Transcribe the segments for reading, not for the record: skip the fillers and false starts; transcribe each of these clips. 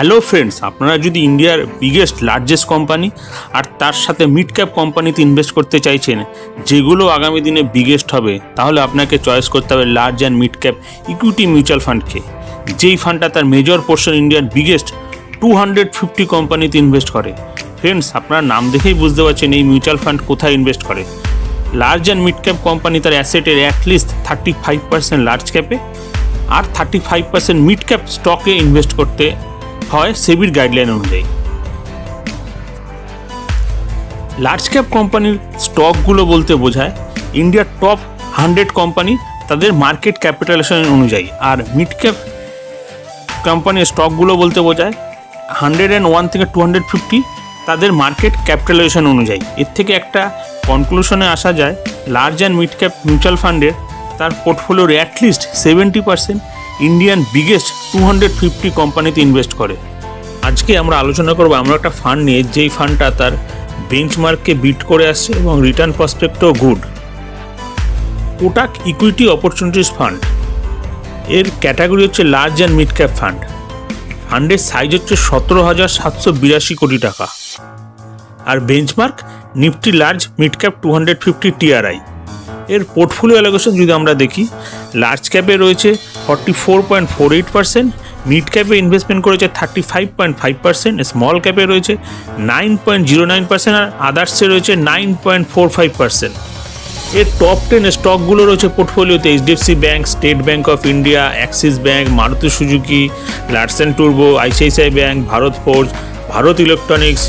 Hello friends, আপনারা যদি ইন্ডিয়ার বিগেস্ট লার্জেস্ট কোম্পানি আর তার সাথে মিড ক্যাপ কোম্পানিতে ইনভেস্ট করতে চাইছেন, যেগুলো আগামী দিনে বিগেস্ট হবে, তাহলে আপনাকে চয়েস করতে হবে large and mid cap equity mutual ফান্ডকে। যেই ফান্ডটা তার মেজর পোর্শন ইন্ডিয়ার বিগেস্ট 250 কোম্পানিতে ইনভেস্ট করে। ফ্রেন্ডস, আপনারা নাম দেখেই বুঝতে পারছেন এই মিউচুয়াল ফান্ড কোথায় ইনভেস্ট করে। Large and mid cap company তার অ্যাসেটের অ্যাটলিস্ট 35% লার্জ ক্যাপে আর 35% মিড ক্যাপ স্টকে ইনভেস্ট করতে হয় সেবির গাইডলাইন অনুযায়ী। লার্জ ক্যাপ কোম্পানির স্টকগুলো বলতে বোঝায় ইন্ডিয়ার টপ 100 কোম্পানি তাদের মার্কেট ক্যাপিটালাইজেশন অনুযায়ী, আর মিড ক্যাপ কোম্পানির স্টকগুলো বলতে বোঝায় 101 থেকে 250 তাদের মার্কেট ক্যাপিটালাইজেশন অনুযায়ী। এর থেকে একটা কনক্লুশনে আসা যায়, large and mid cap mutual ফান্ডের তার পোর্টফোলিওর অ্যাটলিস্ট 70% ইন্ডিয়ান বিগেস্ট 250 কোম্পানিতে ইনভেস্ট করে। আজকে আমরা আলোচনা করব আমরা একটা ফান্ড নিয়ে, যেই ফান্ডটা তার বেঞ্চমার্ককে বিট করে আসছে এবং রিটার্ন প্রসপেক্টও good. Kotak equity opportunities fund, এর ক্যাটাগরি হচ্ছে large and mid cap fund. ফান্ডের সাইজ হচ্ছে 17,782 কোটি টাকা, আর benchmark Nifty large mid cap 250 TRI। এর পোর্টফোলিও অ্যালোকেশন যদি আমরা দেখি, লার্জ ক্যাপে রয়েছে 44.48%, মিড ক্যাপে ইনভেস্টমেন্ট করেছে 35.5%, স্মল ক্যাপে রয়েছে 9.09%, আর আদার্সে রয়েছে 9.45%। এর টপ 10 স্টকগুলো রয়েছে পোর্টফোলিওতে HDFC bank, State Bank of India, Axis Bank, Maruti Suzuki, Larsen টুর্বো, ICICI bank, Bharat Forge, Bharat Electronics,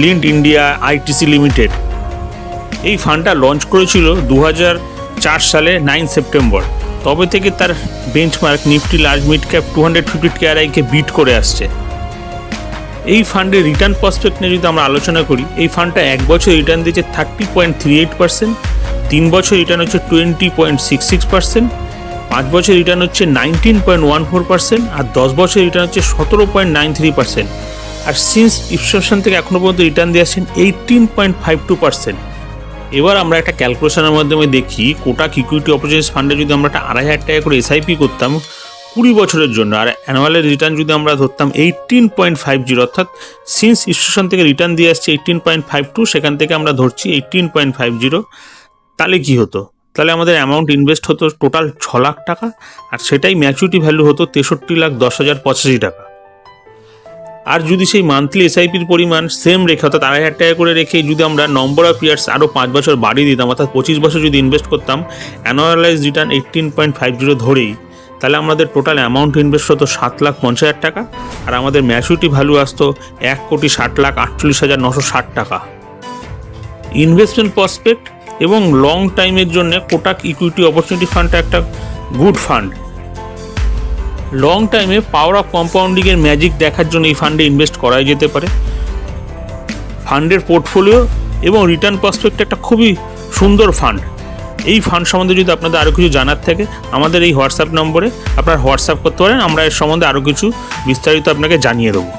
Linde India, ITC limited. এই ফান্ডটা লঞ্চ করেছিল 2004 সালে 9 সেপ্টেম্বর। তবে থেকে তার benchmark Nifty large mid cap 250 TRI-কে বিট করে আসছে। এই ফান্ডের রিটার্ন প্রসপেক্ট নিয়ে যদি আমরা আলোচনা করি, এই ফান্ডটা 1 বছর রিটার্ন দিয়েছে 30.38%, 3 বছর রিটার্ন হচ্ছে 20.66%, 5 বছর রিটার্ন হচ্ছে 19.14%, আর 10 বছর রিটার্ন হচ্ছে 17.93%। আর সিন্স ইনসেপশন থেকে এখনও পর্যন্ত রিটার্ন দিয়ে আসছেন 18.52%। এবার আমরা একটা ক্যালকুলেশনের মাধ্যমে দেখি, কোটাক ইকুইটি অপরচুনিটিস ফান্ডে যদি আমরা একটা 2,500 টাকা করে SIP করতাম 20 বছরের জন্য, আর অ্যানুয়ালের রিটার্ন যদি আমরা ধরতাম 18.50, অর্থাৎ সিন্স ইনসেপশন থেকে রিটার্ন দিয়ে আসছে 18.52, সেখান থেকে আমরা ধরছি 18.50, তাহলে কি হতো? তাহলে আমাদের অ্যামাউন্ট ইনভেস্ট হতো টোটাল 6 লাখ টাকা, আর সেটাই ম্যাচুরিটি ভ্যালু হতো 63,10,085 টাকা। আর যদি সেই মান্থলি SIPর পরিমাণ সেম রেখে, অর্থাৎ 2,500 টাকা করে রেখে যদি আমরা নম্বর অফ ইয়ার্স আরও 5 বছর বাড়িয়ে দিতাম, অর্থাৎ 25 বছর যদি ইনভেস্ট করতাম, অ্যানুয়ালাইজ রিটার্ন 18.50 ধরেই, তাহলে আমাদের টোটাল অ্যামাউন্ট ইনভেস্ট হতো 7,50,000 টাকা, আর আমাদের ম্যাচুরিটি ভ্যালু আসতো 1,60,48,960 টাকা। ইনভেস্টমেন্ট প্রসপেক্ট এবং লং টাইমের জন্য কোটাক ইকুইটি অপরচুনিটি ফান্ডটা একটা গুড ফান্ড। লং টাইমে পাওয়ার অফ কম্পাউন্ডিংয়ের ম্যাজিক দেখার জন্য এই ফান্ডে ইনভেস্ট করাই যেতে পারে। ফান্ডের পোর্টফোলিও এবং রিটার্ন প্রসপেক্ট একটা খুবই সুন্দর ফান্ড। এই ফান্ড সম্বন্ধে যদি আপনাদের আরও কিছু জানার থাকে, আমাদের এই হোয়াটসঅ্যাপ নম্বরে আপনারা হোয়াটসঅ্যাপ করতে পারেন, আমরা এর সম্বন্ধে আরও কিছু বিস্তারিত আপনাকে জানিয়ে দেবো।